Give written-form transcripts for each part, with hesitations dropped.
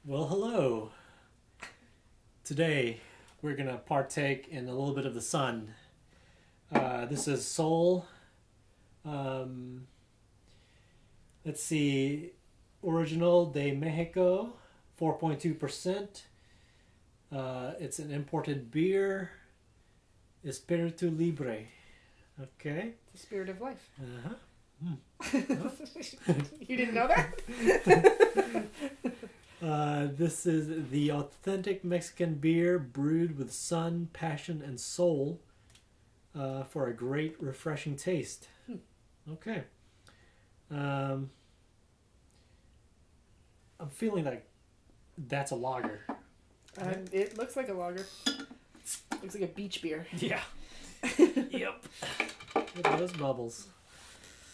Well, hello. Today we're going to partake in a little bit of the sun. This is Sol. Um, let's see. Original de Mexico, 4.2%. It's an imported beer. Espiritu Libre. Okay. The spirit of life. Uh-huh. You didn't know that? This is the authentic Mexican beer brewed with sun, passion, and soul for a great, refreshing taste. Okay. I'm feeling like that's a lager. It looks like a lager. Looks like a beach beer. Yeah. Yep. Look at those bubbles.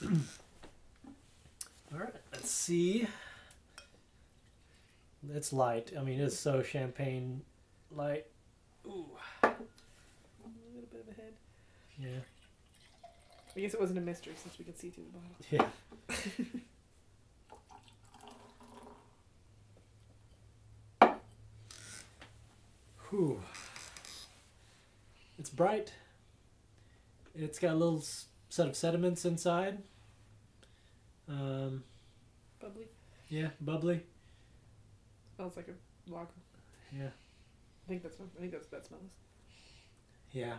All right. Let's see. It's light. I mean, it's so champagne light. Ooh. A little bit of a head. Yeah. I guess it wasn't a mystery since we can see through the bottle. Yeah. Whew. It's bright. It's got a little set of sediments inside. Bubbly. Yeah, bubbly. Smells like a lager. Yeah. I think that's what that smells. Yeah.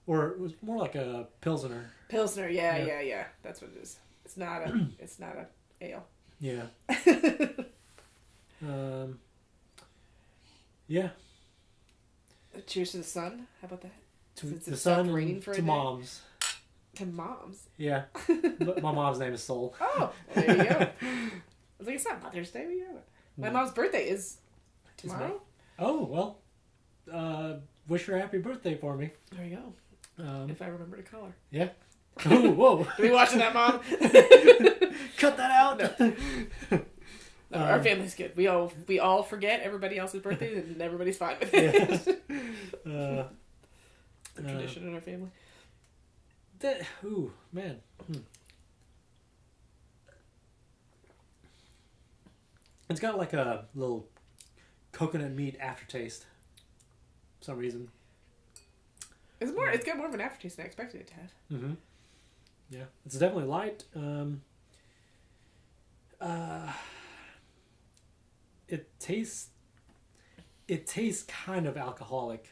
Or it was more like a Pilsner. Pilsner, yeah. That's what it is. It's not a ale. Yeah. Yeah. Cheers to the sun. How about that? To Since the it's sun stopped raining and for a to day. moms. To moms. Yeah. But my mom's name is Sol. Oh, well, there you go. I was like, it's not Mother's Day. We have it. My mom's birthday is tomorrow. Oh, well. Wish her a happy birthday for me. There you go. If I remember to call her. Yeah. Oh, whoa. Are we watching that, Mom? Cut that out. No, our family's good. We all forget everybody else's birthdays and everybody's fine with it. Yeah. The tradition in our family. Ooh, man. It's got like a little coconut meat aftertaste. For some reason. It's got more of an aftertaste than I expected it to have. Mm-hmm. Yeah, it's definitely light. It tastes kind of alcoholic.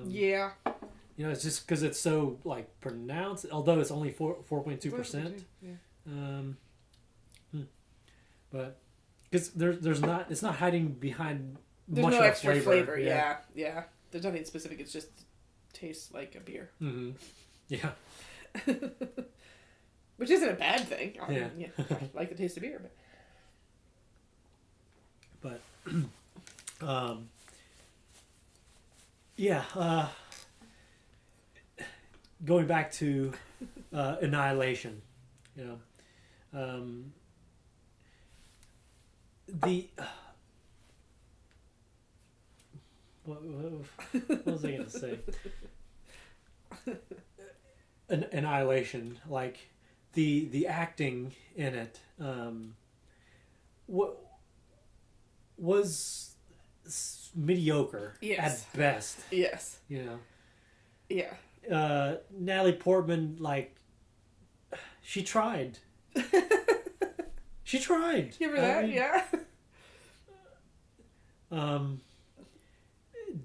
Yeah. You know, it's just because it's so like pronounced. Although it's only 4.2%. Yeah. But because it's not hiding behind There's much no of a extra flavor. Yeah. Yeah. There's nothing specific. It just tastes like a beer. Mm-hmm. Yeah. Which isn't a bad thing. I Yeah. mean, I like the taste of beer, But yeah. Going back to Annihilation, you know, the what was I going to say? Annihilation, like the acting in it, what was mediocre Yes. at best. yes. You know. Yeah. Natalie Portman, like, she tried. She tried. You remember that? mean, Yeah.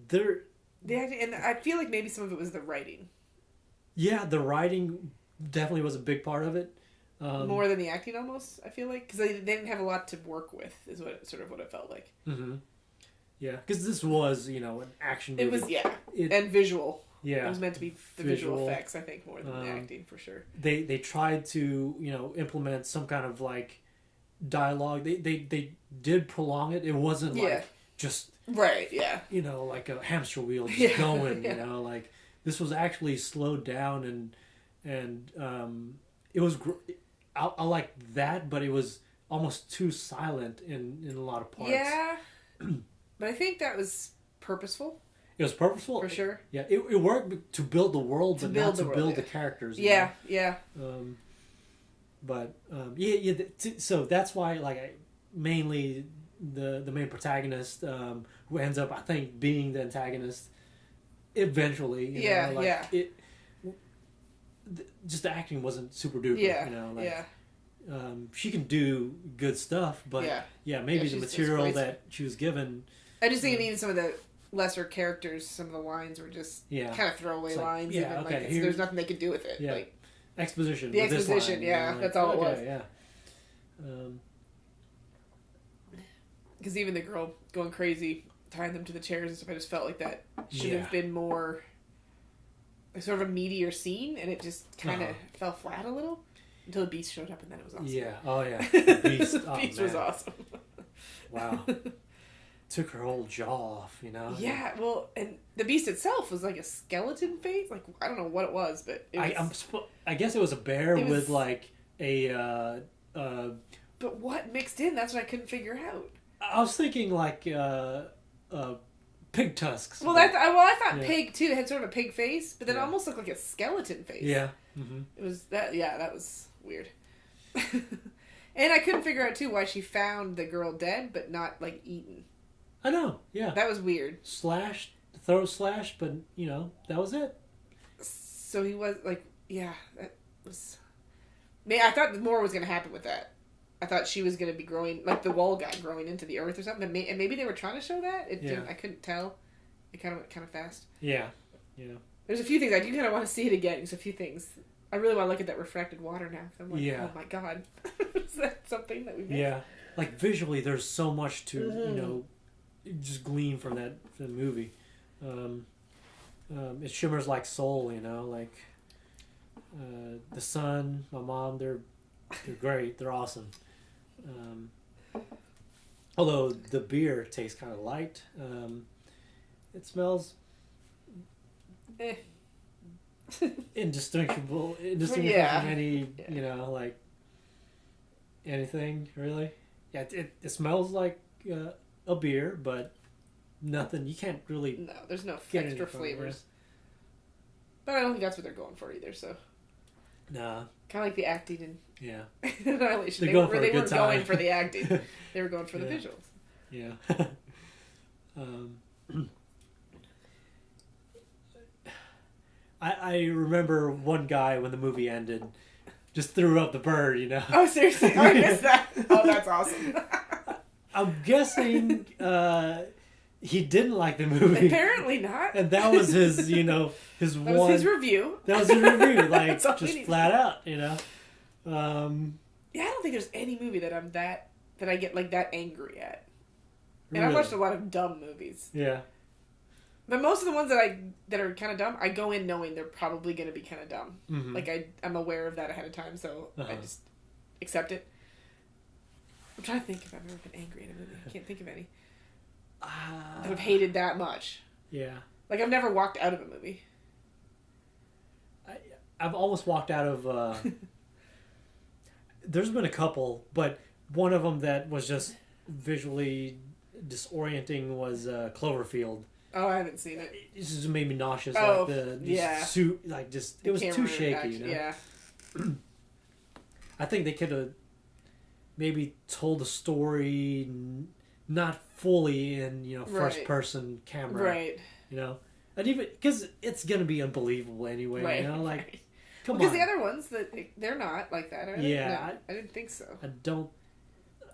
There. The acting, and I feel like maybe some of it was the writing Yeah, the writing definitely was a big part of it. more than the acting, almost. I feel like because they didn't have a lot to work with, is what it felt like. Mm-hmm. Yeah, because this was, an action movie. It was and visual. Yeah, it was meant to be the visual effects, I think, more than the acting for sure. They tried to implement some kind of like dialogue. They did prolong it. It wasn't like just right. Yeah. Like a hamster wheel just going. Yeah. Like this was actually slowed down and it was. I like that, but it was almost too silent in a lot of parts. Yeah, but I think that was purposeful. It was purposeful for sure. Yeah, it worked to build the world, but not to build the characters. Yeah. So that's why, like, mainly the main protagonist, who ends up, I think, being the antagonist eventually. You know, like, just the acting wasn't super duper. Yeah, you know, like, she can do good stuff, but maybe the material that she was given. I just think even some of the lesser characters, some of the lines were just kind of throwaway lines. Like, even, like, there's nothing they could do with it. Yeah. Like exposition. The exposition, line, you know, like, that's all it was. Yeah. Because even the girl going crazy, tying them to the chairs and stuff, I just felt like that should have been more, like, sort of a meatier scene, and it just kind of fell flat a little until the Beast showed up, and then it was awesome. Yeah. Oh yeah. The Beast. Beast was awesome. Wow. Took her whole jaw off, you know. Yeah. Well, and the Beast itself was like a skeleton face. Like, I don't know what it was, but it was, I guess it was a bear with like a. But what mixed in? That's what I couldn't figure out. I was thinking like pig tusks. Well, I thought pig too. It had sort of a pig face, but then it almost looked like a skeleton face. Yeah. Mm-hmm. It was that. Yeah, that was weird. And I couldn't figure out too why she found the girl dead, but not like eaten. I know. Yeah. That was weird. Slashed, throat slashed, but you know that was it. So he was like, that was. Man, I thought more was going to happen with that. I thought she was going to be growing, like the wall guy growing into the earth or something. And maybe they were trying to show that. It didn't. I couldn't tell. It kind of went kind of fast. Yeah. Yeah. There's a few things I do kind of want to see it again. There's a few things. I really want to look at that refracted water now. I'm like, oh my god, is that something that we missed? Yeah. Like visually, there's so much to you know, just glean from that movie. It shimmers like soul, you know, like the son, my mom, they're great. They're awesome. Although the beer tastes kind of light, it smells indistinguishable from any, you know, like anything really. Yeah, it smells like a beer, but nothing. You can't really. No, there's no extra flavors. But I don't think that's what they're going for either. So. Nah. Kind of like the acting and Annihilation. They weren't going for the acting. They were going for the visuals. Yeah. I remember one guy when the movie ended just threw up the bird, you know. Oh, seriously? I missed that. Oh, that's awesome. I'm guessing he didn't like the movie. Apparently not. And that was his, you know, his that one. That was his review. That was his review, like just flat out, you know. Yeah, I don't think there's any movie that I'm that I get like that angry at. And I've watched a lot of dumb movies. Yeah. But most of the ones that are kind of dumb, I go in knowing they're probably going to be kind of dumb. Mm-hmm. Like I'm aware of that ahead of time, so I just accept it. I'm trying to think if I've ever been angry at a movie. I can't think of any. That I've hated that much. Yeah. Like I've never walked out of a movie. I've almost walked out of. There's been a couple, but one of them that was just visually disorienting was Cloverfield. Oh, I haven't seen it. It just made me nauseous. Oh, like the suit, like just it was too shaky. You know? Yeah. I think they could have maybe told the story not fully in first person camera. Right. You know, and even because it's gonna be unbelievable anyway. Right. You know, like come on. Because the other ones they're not like that. Are they? Yeah. No, I didn't think so. I don't.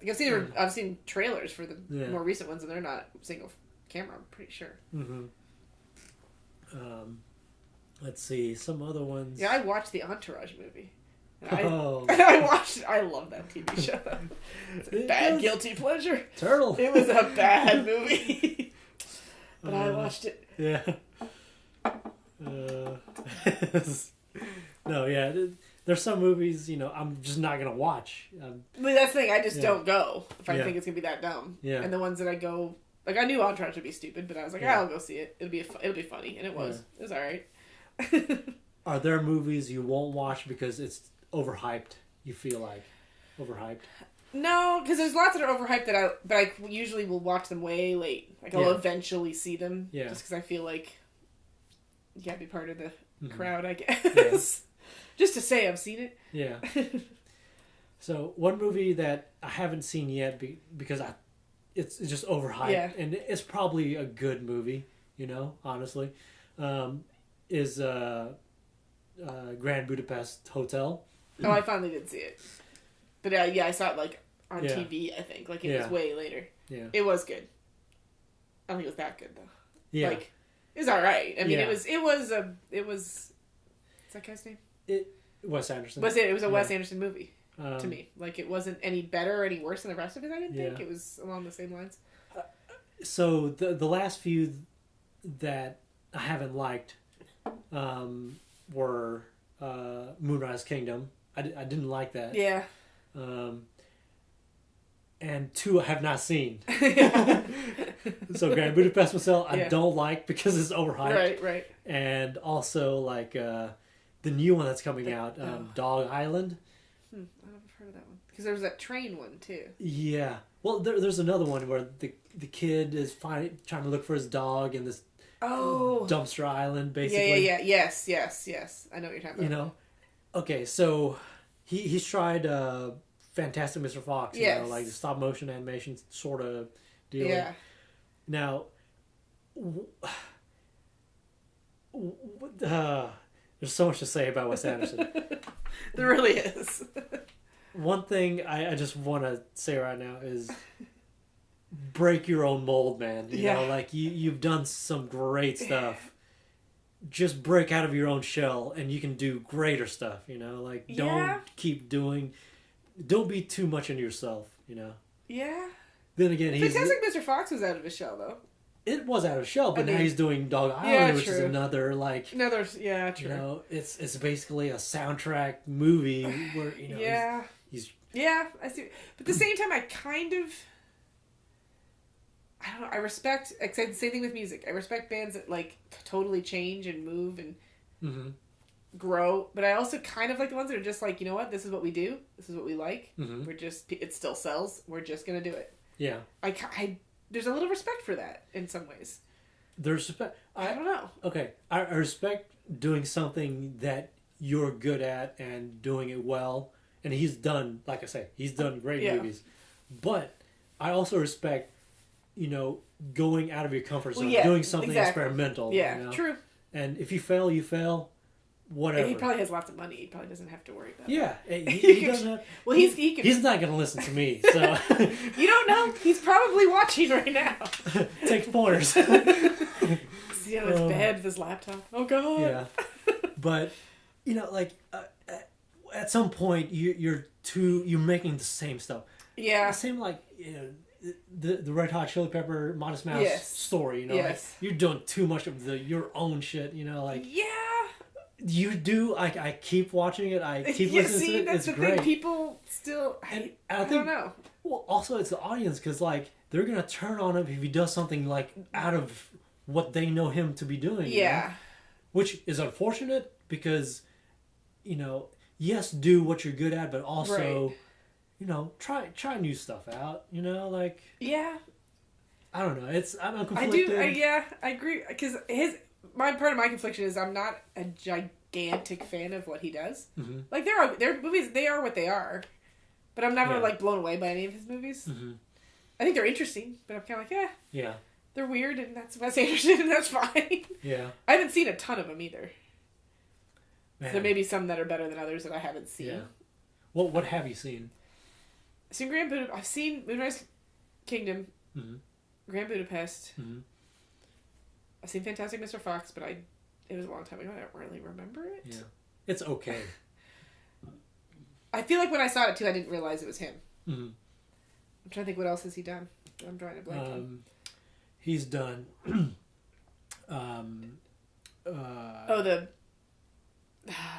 Like I've seen trailers for the more recent ones, and they're not single camera. I'm pretty sure. Mm-hmm. Let's see some other ones. Yeah, I watched the Entourage movie. I love that TV show. It's a bad guilty pleasure. Turtle. It was a bad movie, but I watched it. Yeah. No, yeah. There's some movies, I'm just not gonna watch. But that's the thing. I just don't go if I think it's gonna be that dumb. Yeah. And the ones that I go. Like, I knew Entourage would be stupid, but I was like, I'll go see it. It'll be funny. And it was. Yeah. It was alright. Are there movies you won't watch because it's overhyped, you feel like? Overhyped? No, because there's lots that are overhyped but I usually will watch them way late. Like, I'll eventually see them. Yeah. Just because I feel like you gotta be part of the crowd, I guess. Yeah. Just to say I've seen it. Yeah. So one movie that I haven't seen yet because it's just overhyped, and it's probably a good movie, honestly, is Grand Budapest Hotel. Oh, I finally did see it. But I saw it like on TV, I think. Like it was way later. Yeah. It was good. I don't think it was that good though. Yeah. Like it was alright. I mean it was what's that guy's name? Wes Anderson. It was a Wes Anderson movie to me. Like it wasn't any better or any worse than the rest of it, I didn't think. It was along the same lines. So the last few that I haven't liked were Moonrise Kingdom. I didn't like that. Yeah. And 2 I have not seen. So Grand Budapest Hotel I don't like because it's overhyped. Right. And also like the new one that's coming out, Dog Island. I don't have heard of that one. Because there was that train one too. Yeah. Well, there's another one where the kid is trying to look for his dog in this dumpster island, basically. Yeah. Yes. I know what you're talking about. Okay, so he's tried Fantastic Mr. Fox, like the stop motion animation sort of deal. Yeah. Now, there's so much to say about Wes Anderson. There really is. One thing I just want to say right now is break your own mold, man. You know, like you've done some great stuff. Just break out of your own shell and you can do greater stuff, like don't be too much into yourself, Yeah. Then again, Fantastic Mr. Fox was out of his shell though. It was out of his shell, but now he's doing Dog Island, which is another true. It's basically a soundtrack movie where he's I see. But at the same time, I don't know. I respect. Same thing with music. I respect bands that like totally change and move and grow. But I also kind of like the ones that are just like, you know what? This is what we do. This is what we like. We're just. It still sells. We're just gonna do it. Yeah. There's a little respect for that in some ways. There's respect. I don't know. Okay, I respect doing something that you're good at and doing it well. And he's done, like I say, he's done great movies. But I also respect, going out of your comfort zone, doing something experimental. Yeah, true. And if you fail, you fail. Whatever. And he probably has lots of money. He probably doesn't have to worry about that. Yeah, he doesn't have... Well, he's not going to listen to me, so... You don't know. He's probably watching right now. Take pointers. See on his bed with his laptop. Oh, God. Yeah. But, at some point, you're making the same stuff. Yeah. Same like, the Red Hot Chili Pepper Modest Mouse story, like, you're doing too much of your own shit, like... Yeah. You do. I keep watching it. I keep listening to it. That's it's the great. Thing. People still... I don't know. Well, also, it's the audience, because, like, they're going to turn on him if he does something, like, out of what they know him to be doing. Yeah. Which is unfortunate, because, yes, do what you're good at, but also, try new stuff out, like... Yeah. I don't know. I'm conflicted. I agree, because part of my confliction is I'm not a gigantic fan of what he does. Mm-hmm. Like their movies, they are what they are, but I'm never like blown away by any of his movies. Mm-hmm. I think they're interesting, but I'm kind of like, they're weird, and that's Wes Anderson, and that's fine. Yeah, I haven't seen a ton of them either. So there may be some that are better than others that I haven't seen. Yeah. Well, what have you seen? I've seen I've seen Moonrise Kingdom, Grand Budapest. Mm-hmm. I've seen Fantastic Mr. Fox, but it was a long time ago. I don't really remember it. Yeah. It's okay. I feel like when I saw it, too, I didn't realize it was him. Mm-hmm. I'm trying to think what else has he done. I'm drawing a blank on. He's done... the...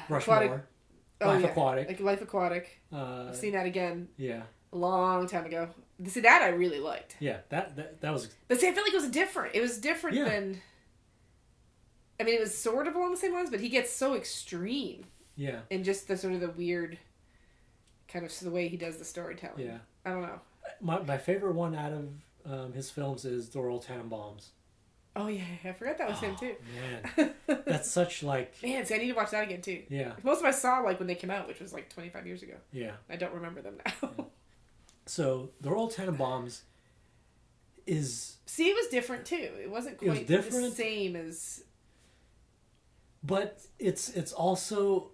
Rushmore. Life Aquatic. Like Life Aquatic. I've seen that again. Yeah. A long time ago. See, that I really liked. Yeah, that was... But see, I feel like it was different. It was different than... I mean, it was sort of along the same lines, but he gets so extreme. Yeah. And just the sort of the weird... kind of the way he does the storytelling. Yeah. I don't know. My favorite one out of his films is The Royal Tenenbaums. Oh yeah, I forgot that was him too. Man, that's such like. Man, see, I need to watch that again too. Yeah. Most of them I saw like when they came out, which was like 25 years ago. Yeah. I don't remember them now. Yeah. So the Royal Tenenbaums is. See, it was different too. It wasn't quite the same as. But it's also.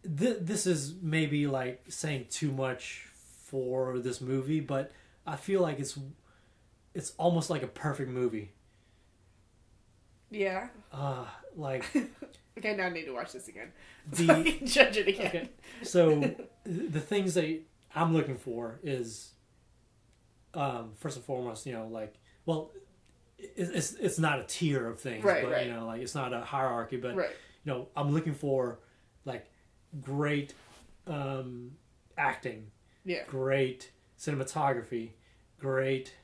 This is maybe like saying too much for this movie, but I feel like it's almost like a perfect movie. Yeah. Like. Okay, now I need to watch this again. So I can judge it again. Okay. So the things that I'm looking for is, first and foremost, like, well, it's not a tier of things, right, but right. like it's not a hierarchy, but right. I'm looking for like great acting, yeah, great cinematography, great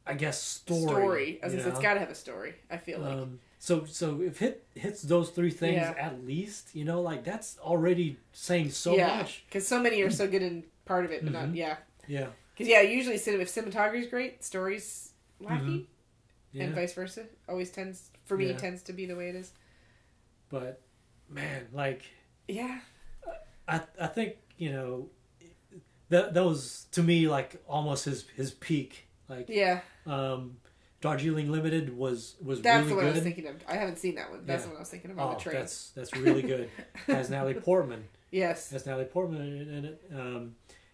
I guess story. As it's got to have a story. I feel like. So if it hits those three things at least, like that's already saying so much. Because so many are so good in part of it, but not Yeah. Because usually if cinematography is great, story's lacking, and vice versa. Always tends to be the way it is. But man, like yeah, I think that was to me like almost his peak. Like Darjeeling Limited was that's really what good. I was thinking of. I haven't seen that one. That's what I was thinking about. The train. That's really good. Has Natalie Portman. Yes. Has Natalie Portman in it.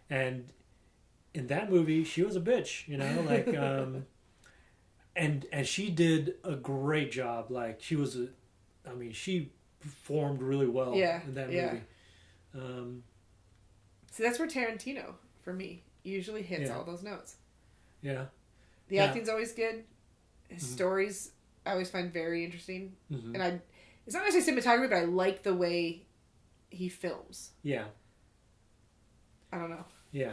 And in that movie, she was a bitch. Like and she did a great job. Like she performed really well in that movie. See, that's where Tarantino for me usually hits all those notes. Yeah. The acting's always good. His stories I always find very interesting. Mm-hmm. And it's not necessarily cinematography, but I like the he films. Yeah. I don't know. Yeah.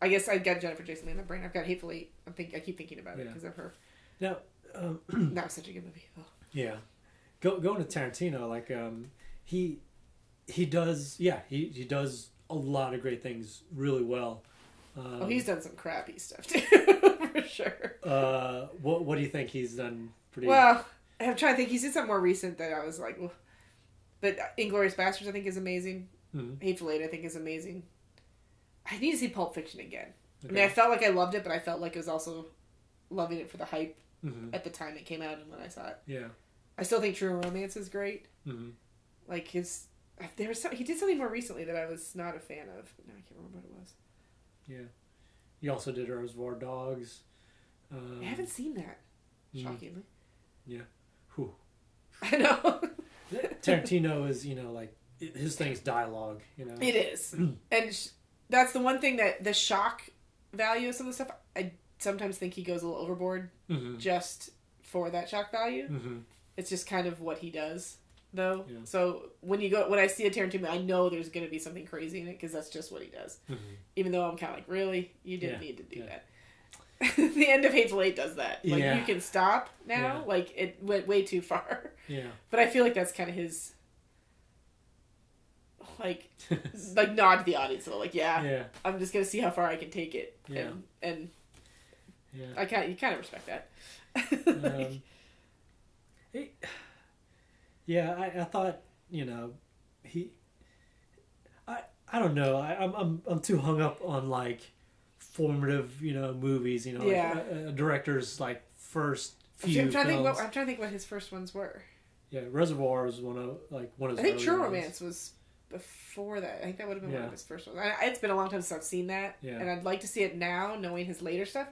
I guess I've got Jennifer Jason Leigh in my brain. I've got Hateful Eight. I keep thinking about it because of her. Now, that was such a good movie. Oh. Yeah. Going to Tarantino, like he does he does a lot of great things really well. He's done some crappy stuff too, for sure. What do you think he's done? Pretty well. I'm trying to think. He's did something more recent that I was like, well, but Inglourious Basterds I think is amazing. Mm-hmm. Hateful Eight I think is amazing. I need to see Pulp Fiction again. Okay. I mean, I felt like I loved it, but I felt like it was also loving it for the hype at the time it came out and when I saw it. Yeah. I still think True Romance is great. Mm-hmm. Like he did something more recently that I was not a fan of. But now I can't remember what it was. Yeah. He also did Reservoir Dogs. I haven't seen that. Shockingly. Yeah. Whew. I know. Tarantino is, like, his thing's dialogue, It is. And that's the one thing that the shock value of some of the stuff, I sometimes think he goes a little overboard just for that shock value. Mm-hmm. It's just kind of what he does, though. Yeah. So when I see a Tarantino, I know there's going to be something crazy in it because that's just what he does. Mm-hmm. Even though I'm kind of like, really? You didn't need to do that. The end of Hateful Eight does that. Like, you can stop now. Yeah. Like, it went way too far. Yeah. But I feel like that's kind of his, like nod to the audience. So, like, I'm just going to see how far I can take it. Yeah. And you kind of respect that. I thought, I don't know. I'm too hung up on, like, formative, movies, like a director's like first few I'm trying films. to think what his first ones were. Yeah, Reservoir was one of his. I think True Romance was before that. I think that would have been one of his first ones. It's been a long time since I've seen that, and I'd like to see it now, knowing his later stuff,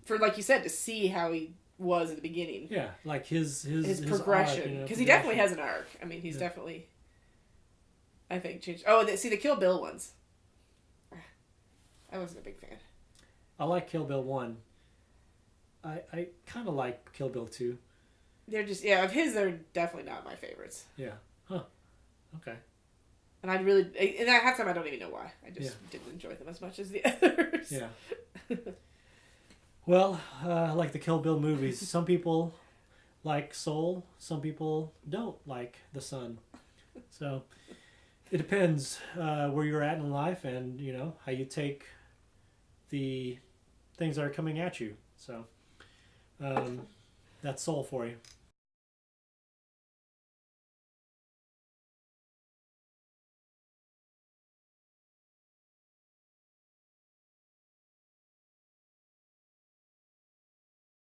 for like you said, to see how he was at the beginning. Yeah, like his progression, because he definitely has an arc. I mean, he's definitely, I think, changed. Oh, the Kill Bill ones. I wasn't a big fan. I like Kill Bill 1. I kind of like Kill Bill 2. They're just, of his, they're definitely not my favorites. Yeah. Huh. Okay. And and at half time I don't even know why. I just didn't enjoy them as much as the others. Yeah. Well, like the Kill Bill movies, some people like Soul, some people don't like The Sun. So it depends where you're at in life and, how you take the things that are coming at you. So That's Soul for you.